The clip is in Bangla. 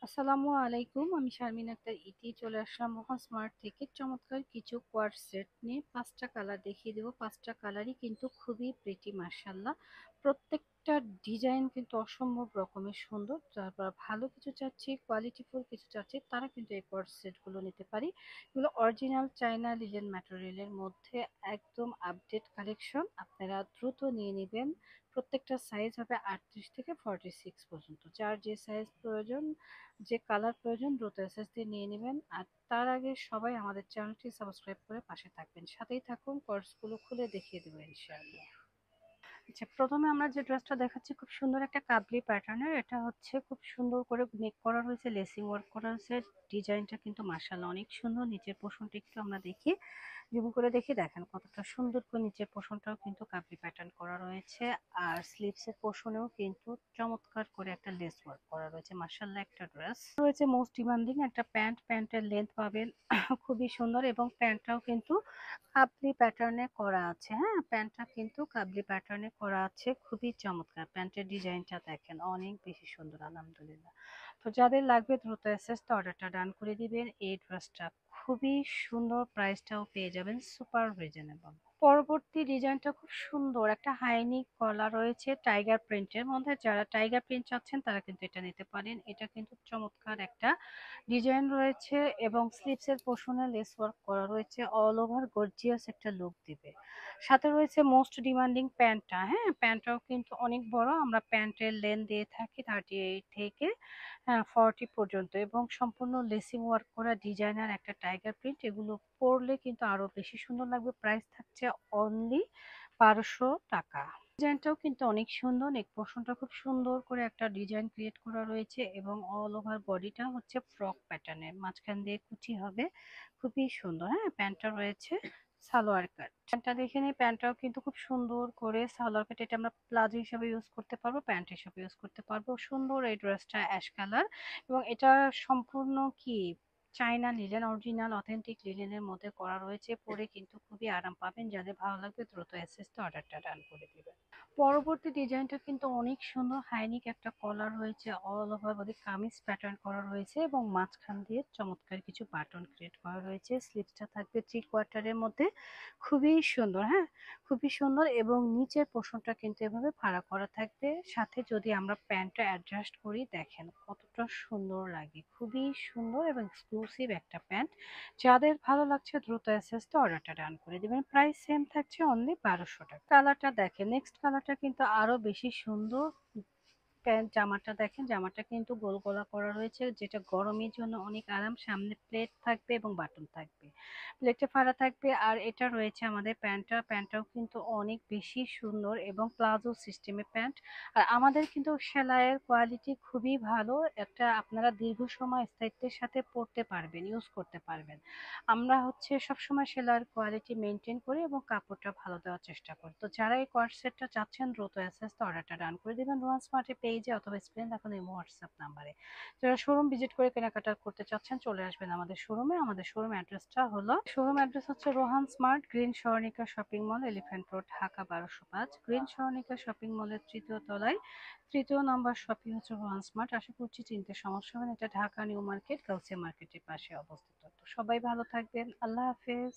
আসসালামু আলাইকুম। আমি শারমিন আক্তার ইতি চলে আসলাম মহা স্মার্ট থেকে চমৎকার কিছু কোয়ার্ড সেট নিয়ে ৫টা কালার দেখিয়ে দেবো। ৫টা কালারই কিন্তু খুবই প্রিটি মাশাআল্লাহ। প্রত্যেকটা ডিজাইন কিন্তু অসম্ভব রকমের সুন্দর। তারপর ভালো কিছু চাচ্ছি, কোয়ালিটিফুল কিছু চাচ্ছি, তারা কিন্তু এই কোয়ার্ড সেটগুলো নিতে পারি। এগুলো অরিজিনাল চায়না লিলেন ম্যাটেরিয়ালের মধ্যে একদম আপডেট কালেকশন। আপনারা দ্রুত নিয়ে নেবেন। প্রত্যেকটা সাইজ হবে 38 থেকে 46 পর্যন্ত। যার যে সাইজ প্রয়োজন, যে কালার প্রয়োজন দ্রুত এসএস দিয়ে নিয়ে নেবেন। আর তার আগে সবাই আমাদের চ্যানেলটি সাবস্ক্রাইব করে পাশে থাকবেন, সাথেই থাকুন, কোর্সগুলো খুলে দেখিয়ে দেবো ইনশাআল্লাহ। আচ্ছা, প্রথমে আমরা যে ড্রেসটা দেখাচ্ছি খুব সুন্দর একটা কাবলি প্যাটার্নের। এটা হচ্ছে খুব সুন্দর করে নেক করা রয়েছে, লেসিং ওয়ার্ক করা হয়েছে। ডিজাইনটা কিন্তু মাশাআল্লাহ অনেক সুন্দর। নিচের পোর্শনটা একটু আমরা দেখি, জুম করে দেখি, দেখেন কতটা সুন্দর করে নিচের পোর্শনটাও কিন্তু কাবলি প্যাটার্ন করা রয়েছে। আর স্লিভসের পোর্শনেও কিন্তু চমৎকার করে একটা লেস ওয়ার্ক করা রয়েছে। মাশাআল্লাহ একটা ড্রেস রয়েছে মোস্ট ডিমান্ডিং একটা প্যান্ট। প্যান্টের লেন্থ পাবেন খুবই সুন্দর এবং প্যান্টটাও কিন্তু কাবলি প্যাটার্নে করা আছে। হ্যাঁ, প্যান্টটা কিন্তু কাবলি প্যাটার্নে করা আছে, খুবই চমৎকার। প্যান্টের ডিজাইনটা দেখেন অনেক বেশি সুন্দর আলহামদুলিল্লাহ। তো যাদের লাগবে দ্রুত এসএস তো অর্ডারটা ডান করে দিবেন। এই ড্রেসটা খুবই সুন্দর, প্রাইসটাও পেয়ে যাবেন সুপার রিজনেবল। পরবর্তী ডিজাইনটা খুব সুন্দর, একটা হাইনিক গলা রয়েছে টাইগার প্রিন্টের মধ্যে। যারা টাইগার প্রিন্ট চাচ্ছেন তারা কিন্তু এটা নিতে পারেন। এটা কিন্তু চমৎকার একটা ডিজাইন রয়েছে এবং স্লিভসের পোর্শনে লেস ওয়ার্ক করা রয়েছে, অল ওভার গর্জিয়াস একটা লুক দিবে। সাথে রয়েছে মোস্ট ডিমান্ডিং প্যান্টটা। হ্যাঁ, প্যান্টটাও কিন্তু অনেক বড়। আমরা প্যান্টের লেন্থ দিয়ে থাকি 38 থেকে 40 পর্যন্ত এবং সম্পূর্ণ লেসিং ওয়ার্ক করা ডিজাইনার একটা টাইগার প্রিন্ট। এগুলো পরলে কিন্তু আরো বেশি সুন্দর লাগবে। প্রাইস থাকছে অনলি 1200 টাকা। ডিজাইনটাও কিন্তু অনেক সুন্দর। নেক পোর্শনটা খুব সুন্দর করে একটা ডিজাইন ক্রিয়েট করা রয়েছে এবং অল ওভার বডিটা হচ্ছে ফ্রক প্যাটার্নের, মাঝখান দিয়ে কুচি হবে, খুবই সুন্দর। হ্যাঁ, প্যান্টটা রয়েছে সালোয়ার কাট। প্যান্টটা দেখে নিই, প্যান্টটাও কিন্তু খুব সুন্দর করে সালোয়ার কাট। এটা আমরা প্লাজো হিসাবে ইউজ করতে পারবো, প্যান্ট হিসাবে ইউজ করতে পারবো। সুন্দর এই ড্রেসটা অ্যাশ কালার এবং এটা সম্পূর্ণ কি চাইনা লিলেন, অরিজিনাল অথেন্টিক লিলেনের মধ্যে করা রয়েছে। পরে কিন্তু খুবই আরাম পাবেন। যাদের ভালো লাগবে দ্রুত এসএসতে অর্ডারটা ডান করে দিবেন। পরবর্তী ডিজাইনটা কিন্তু অনেক সুন্দর। হাইনিক একটা কলার রয়েছে, all over body kameez pattern করা রয়েছে এবং মাঝখান দিয়ে চমৎকার কিছু বাটন ক্রিয়েট করা রয়েছে। স্লিভসটা থাকবে 3 কোয়ার্টারের মধ্যে, খুবই সুন্দর। হ্যাঁ, খুবই সুন্দর এবং নিচের পোর্শনটা কিন্তু এভাবে ফাড়া করা থাকবে। সাথে যদি আমরা প্যান্টটা অ্যাডজাস্ট করি দেখেন কতটা সুন্দর লাগে, খুবই সুন্দর এবং এক্সক্লুসিভ একটা প্যান্ট। যাদের ভালো লাগছে দ্রুত এসএস তো অর্ডারটা ডান করে দিবেন। প্রাইস সেম থাকছে অনলি 1200 টাকা। কালারটা দেখেন, নেক্সট কালারটা কিন্তু আরো বেশি সুন্দর। প্যান্ট জামাটা দেখেন, জামাটা কিন্তু গোল গলা করা রয়েছে, যেটা গরমের জন্য অনেক আরাম। সামনে প্লেট থাকবে এবং বাটন থাকবে, প্লেটে ফাড়া থাকবে। আর এটা রয়েছে আমাদের প্যান্টটা, প্যান্টটাও কিন্তু অনেক বেশি সুন্দর এবং প্লাজো সিস্টেমের প্যান্ট। আর আমাদের কিন্তু সেলাইয়ের কোয়ালিটি খুবই ভালো। একটা আপনারা দীর্ঘ সময় স্থায়িত্বের সাথে পরতে পারবেন, ইউজ করতে পারবেন। আমরা হচ্ছে সবসময় সেলাইয়ের কোয়ালিটি মেনটেন করি এবং কাপড়টা ভালো দেওয়ার চেষ্টা করি। তো যারা এই কোয়ার্ড সেটটা চাচ্ছেন দ্রুত এসএস তো অর্ডারটা ডান করে দিবেন রোহান স্মার্টের পেজে অথবা স্ক্রিন এখন এই হোয়াটসঅ্যাপ নাম্বারে। যারা শোরুম ভিজিট করে কেনাকাটা করতে চাচ্ছেন চলে আসবেন আমাদের শোরুমে। আমাদের শোরুম অ্যাড্রেসটা হলো, শোরুম অ্যাড্রেস হচ্ছে Rohan smart, green Saranika shopping mall, elephant road, Dhaka 1205। Green Saranika shopping মলের 3য় তলায় 3য় নম্বর শপিং হচ্ছে রোহান স্মার্ট। আশা করছি চিনতে সমস্যা হবে না। এটা ঢাকা নিউ মার্কেট, গাউসিয়া মার্কেটের পাশে অবস্থিত। তো সবাই ভালো থাকবেন, আল্লাহ হাফেজ।